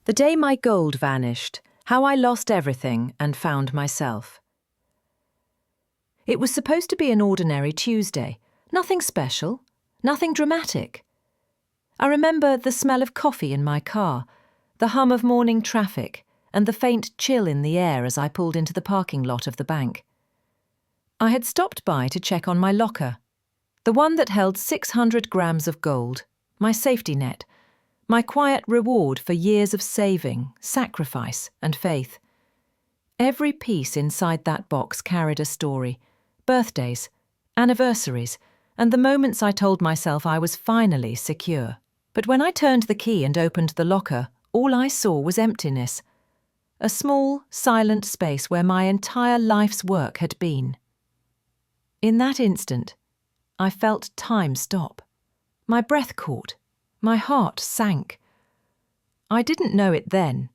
The day my gold vanished, how I lost everything and found myself. It was supposed to be an ordinary Tuesday, nothing special, nothing dramatic. I remember the smell of coffee in my car, the hum of morning traffic, and the faint chill in the air as I pulled into the parking lot of the bank. I had stopped by to check on my locker, the one that held 600 grams of gold, my safety net, my quiet reward for years of saving, sacrifice, and faith. Every piece inside that box carried a story, birthdays, anniversaries, and the moments I told myself I was finally secure. But when I turned the key and opened the locker, all I saw was emptiness. A small, silent space where my entire life's work had been. In that instant, I felt time stop. My breath caught. My heart sank. I didn't know it then,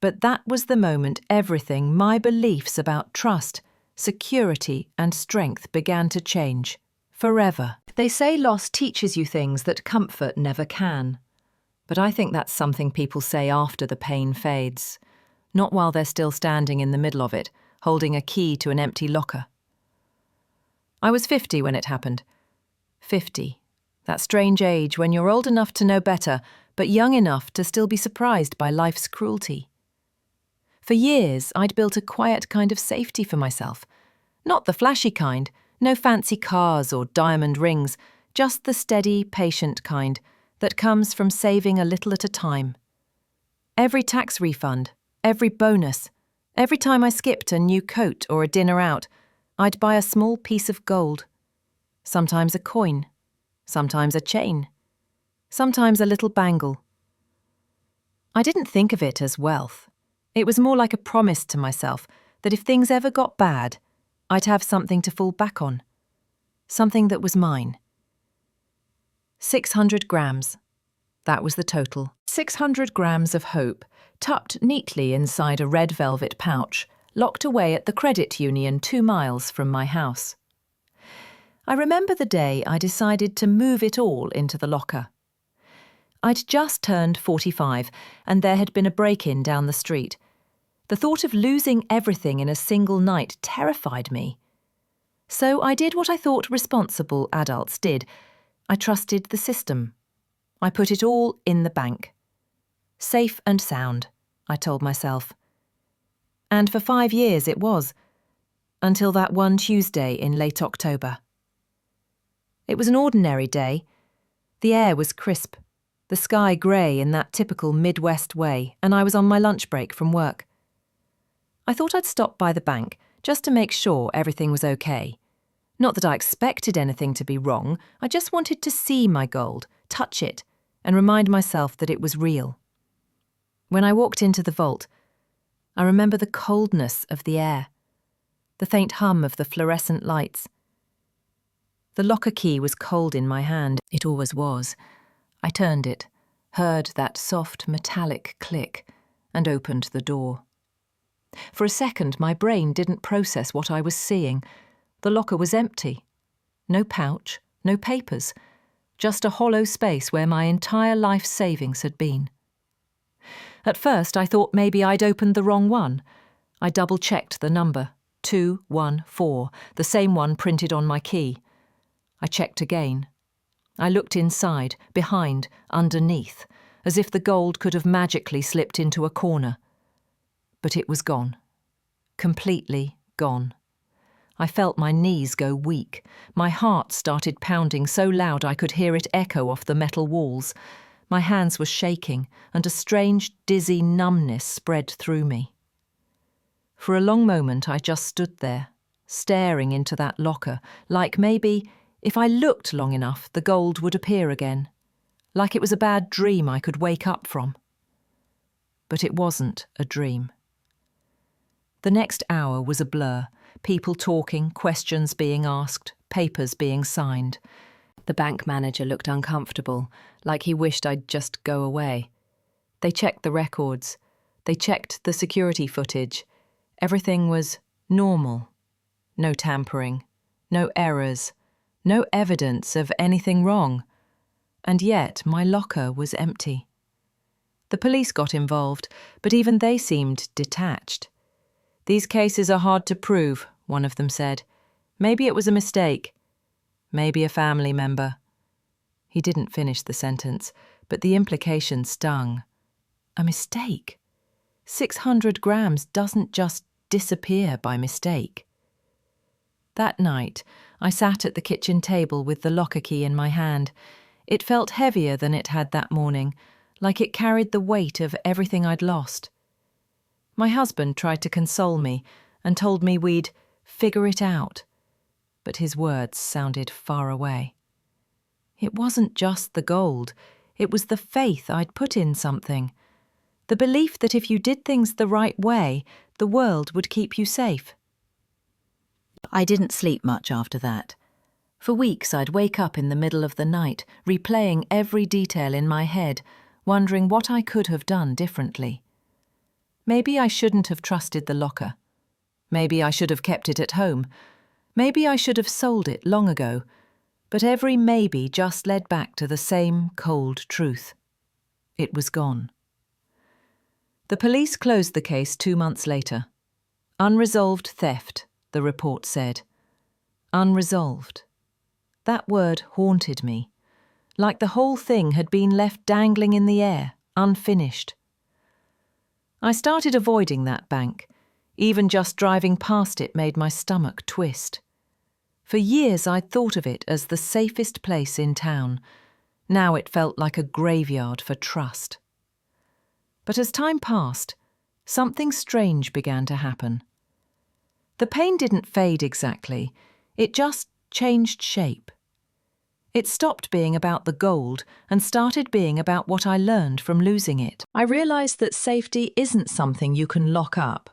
but that was the moment everything, my beliefs about trust, security, and strength began to change. Forever. They say loss teaches you things that comfort never can. But I think that's something people say after the pain fades, not while they're still standing in the middle of it, holding a key to an empty locker. I was 50 when it happened. 50. That strange age when you're old enough to know better, but young enough to still be surprised by life's cruelty. For years, I'd built a quiet kind of safety for myself. Not the flashy kind, no fancy cars or diamond rings, just the steady, patient kind that comes from saving a little at a time. Every tax refund, every bonus, every time I skipped a new coat or a dinner out, I'd buy a small piece of gold. Sometimes a coin. Sometimes a chain, sometimes a little bangle. I didn't think of it as wealth. It was more like a promise to myself that if things ever got bad, I'd have something to fall back on, something that was mine. 600 grams. That was the total. 600 grams of hope, tucked neatly inside a red velvet pouch, locked away at the credit union 2 miles from my house. I remember the day I decided to move it all into the locker. I'd just turned 45 and there had been a break-in down the street. The thought of losing everything in a single night terrified me. So I did what I thought responsible adults did. I trusted the system. I put it all in the bank. Safe and sound, I told myself. And for 5 years it was, until that one Tuesday in late October. It was an ordinary day. The air was crisp, the sky grey in that typical Midwest way, and I was on my lunch break from work. I thought I'd stop by the bank just to make sure everything was okay. Not that I expected anything to be wrong, I just wanted to see my gold, touch it, and remind myself that it was real. When I walked into the vault, I remember the coldness of the air, the faint hum of the fluorescent lights. The locker key was cold in my hand. It always was. I turned it, heard that soft metallic click, and opened the door. For a second, my brain didn't process what I was seeing. The locker was empty. No pouch, no papers, just a hollow space where my entire life savings had been. At first, I thought maybe I'd opened the wrong one. I double-checked the number, 214, the same one printed on my key. I checked again. I looked inside, behind, underneath, as if the gold could have magically slipped into a corner. But it was gone. Completely gone. I felt my knees go weak. My heart started pounding so loud I could hear it echo off the metal walls. My hands were shaking, and a strange, dizzy numbness spread through me. For a long moment I just stood there, staring into that locker, like maybe, if I looked long enough, the gold would appear again, like it was a bad dream I could wake up from. But it wasn't a dream. The next hour was a blur, people talking, questions being asked, papers being signed. The bank manager looked uncomfortable, like he wished I'd just go away. They checked the records. They checked the security footage. Everything was normal. No tampering, no errors, no evidence of anything wrong. And yet my locker was empty. The police got involved, but even they seemed detached. "These cases are hard to prove," one of them said. "Maybe it was a mistake. Maybe a family member." He didn't finish the sentence, but the implication stung. A mistake? 600 grams doesn't just disappear by mistake. That night, I sat at the kitchen table with the locker key in my hand. It felt heavier than it had that morning, like it carried the weight of everything I'd lost. My husband tried to console me and told me we'd figure it out, but his words sounded far away. It wasn't just the gold, it was the faith I'd put in something. The belief that if you did things the right way, the world would keep you safe. I didn't sleep much after that. For weeks I'd wake up in the middle of the night, replaying every detail in my head, wondering what I could have done differently. Maybe I shouldn't have trusted the locker. Maybe I should have kept it at home. Maybe I should have sold it long ago. But every maybe just led back to the same cold truth. It was gone. The police closed the case 2 months later. Unresolved theft, the report said. Unresolved. That word haunted me, like the whole thing had been left dangling in the air, unfinished. I started avoiding that bank. Even just driving past it made my stomach twist. For years I'd thought of it as the safest place in town. Now it felt like a graveyard for trust. But as time passed, something strange began to happen. The pain didn't fade exactly, it just changed shape. It stopped being about the gold and started being about what I learned from losing it. I realized that safety isn't something you can lock up.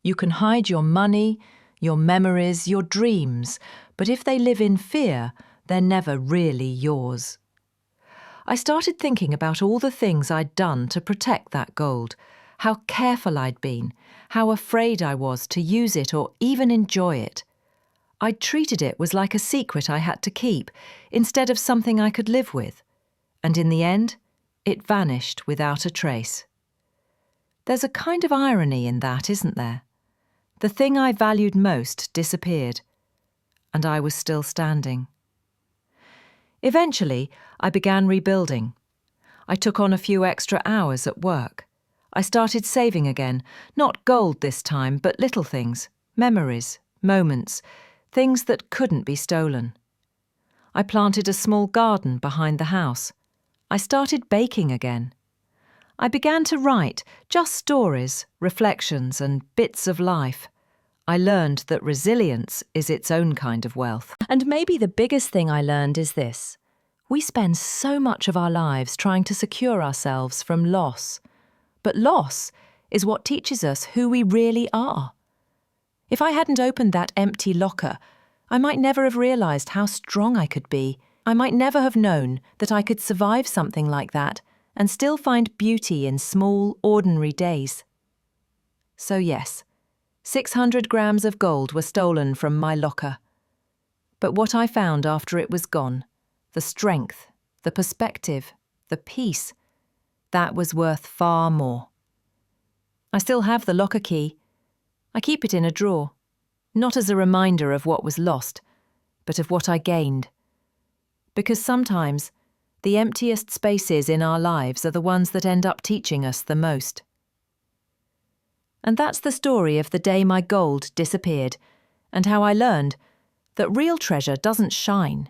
You can hide your money, your memories, your dreams, but if they live in fear, they're never really yours. I started thinking about all the things I'd done to protect that gold, how careful I'd been, how afraid I was to use it or even enjoy it. I'd treated it was like a secret I had to keep, instead of something I could live with. And in the end, it vanished without a trace. There's a kind of irony in that, isn't there? The thing I valued most disappeared, and I was still standing. Eventually, I began rebuilding. I took on a few extra hours at work. I started saving again, not gold this time, but little things, memories, moments, things that couldn't be stolen. I planted a small garden behind the house. I started baking again. I began to write, just stories, reflections, and bits of life. I learned that resilience is its own kind of wealth. And maybe the biggest thing I learned is this. We spend so much of our lives trying to secure ourselves from loss. But loss is what teaches us who we really are. If I hadn't opened that empty locker, I might never have realized how strong I could be. I might never have known that I could survive something like that and still find beauty in small, ordinary days. So yes, 600 grams of gold were stolen from my locker. But what I found after it was gone, the strength, the perspective, the peace, that was worth far more. I still have the locker key. I keep it in a drawer, not as a reminder of what was lost, but of what I gained. Because sometimes, the emptiest spaces in our lives are the ones that end up teaching us the most. And that's the story of the day my gold disappeared, and how I learned that real treasure doesn't shine.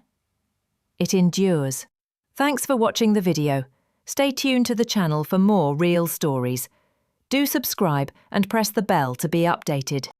It endures. Thanks for watching the video. Stay tuned to the channel for more real stories. Do subscribe and press the bell to be updated.